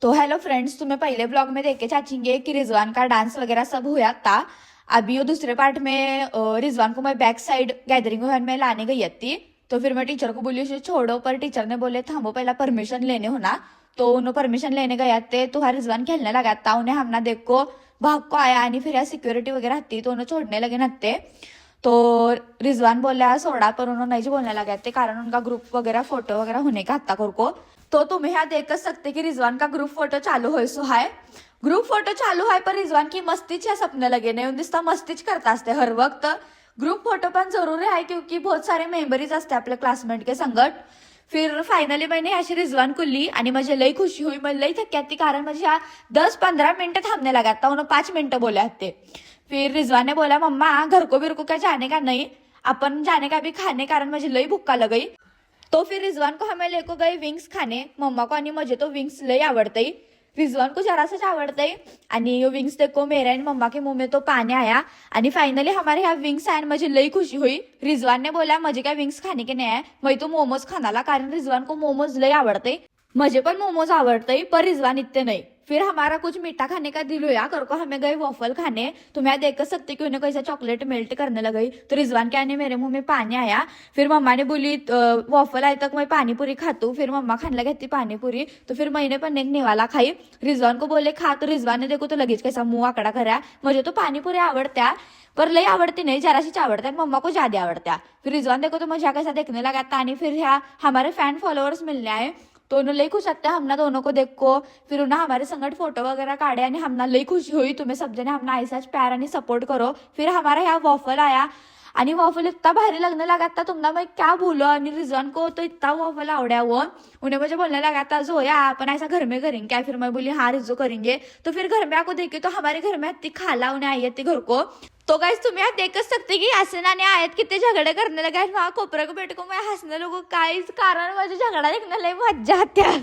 तो hello friends, तुम्हें पहले ब्लॉग में देख के चाचेंगे कि रिजवान का डांस वगैरह सब हुआ था। अभी वो दूसरे पार्ट में रिजवान को मैं बैक साइड गैदरिंग में लाने गई थी। तो फिर मैं टीचर को बोली उसे छोड़ो, पर टीचर ने बोले थामो पहला परमिशन लेने हो ना। तो उन्होंने परमिशन लेने गए थे तो हर रिजवान खेलने लगा था। उन्हें हमना देख को भाग को आया आणि फिर सिक्योरिटी वगैरह थी तो उन्हें छोड़ने लगे नत्ते। तो रिजवान बोला सोड़ा, पर उन्होंने नहीं बोलने लगे थे कारण उनका ग्रुप वगैरह फोटो वगैरह होने का हत्ता को। तो तुम्हें यहाँ देख सकते कि रिजवान का ग्रुप फोटो चालू हो सो है। ग्रुप फोटो चालू है पर रिजवान की मस्तीच या सपने लगे नहीं दिसता मस्तीच करता असते हर वक्त। ग्रुप फोटो पण जरूरी आहे क्योंकि बहुत सारे मेंबरीज असते आपल्या क्लासमेट के संगत। फिर फायनली मैंने अशी रिजवान को ली आणि मुझे लई खुशी हुई, मैं लई थक्की थी कारण मुझे यहाँ 10-15 मिनट थामने लगा था, उन्होंने 5 मिनट बोले थे। फिर रिजवान ने बोला मम्मा घर को बिर को क्या जाने का नहीं, अपन जाने का भी खाने कारण मुझे लई भूखा लग गई। तो फिर रिजवान को हमें लेको गए विंग्स खाने मम्मा को, आणि मुझे तो विंग्स लई आवड़ते ही, रिजवान को जरा सा आवड़ते ही। आणि ये विंग्स देखो मेरे एंड मम्मा के मुंह में तो पानी आया। आणि फाइनली हमारे यहाँ विंग्स आए, मुझे लई खुशी हुई। रिजवान ने बोला मुझे क्या विंग्स खाने के नहीं है, मैं तो मोमोज खाना ला कारण रिजवान को मोमोज लई आवड़ते, मुझे पण मोमोज आवड़ते पर रिजवान इतने नहीं। फिर हमारा कुछ मीठा खाने का दिल हुआ करको, हमें गए वॉफल खाने। तो मैं देख सकती कि उन्हें कैसा चॉकलेट मेल्ट करने लग गई। तो रिजवान के आने मेरे मुंह में पानी आया। फिर मम्मा ने बोली वॉफल आए तक मैं पानी पूरी खातू। फिर मम्मा खाने लगी थी पानी पूरी, तो फिर मैंने पण एक निवाला खाई। रिजवान को बोले खा, तो रिजवान ने देखो तो लगेच कैसा मुंह आकड़ा करा। मुझे तो पानी पूरी आवड़त्या पर लई आवड़ती नहीं, जरा सी आवड़ता, मम्मा को ज्यादा आवड़त्या। फिर रिजवान देखो तो मुझे कैसा देखने लगा था। फिर यहाँ हमारे फैन फॉलोअर्स मिलने आए तो उन्होंने लई खुश लगता है हमना दोनों को देख को। फिर उन्हें हमारे संगत फोटो वगैरह काढ़े आणि हमना लई खुशी हुई। तुम्हें सब जने हमना ऐसा प्यार आणि सपोर्ट करो। फिर हमारे यहाँ वॉफल आया आणि वॉफल इतना भारी लगने लगा था, तुमना मैं क्या बोलो। आणि रिजवान को तो इतना वॉफल आवड़ा वो, उन्हें मुझे बोलने लगा था जोया अपन ऐसा घर में करेंगे क्या। फिर मैं बोली हाँ रिजो करेंगे। तो फिर घर में आको देखे तो हमारे घर में इतनी खाला उन्हें आई थी घर को। तो गाइस तुम्हें यहाँ देख सकते कि हसना ने आयत कितने झगड़े करने लगे वहाँ कोपरे को बेटे को मैं हंसने लोगों का इस कारण मुझे झगड़ा देखने लगे मजा आती है।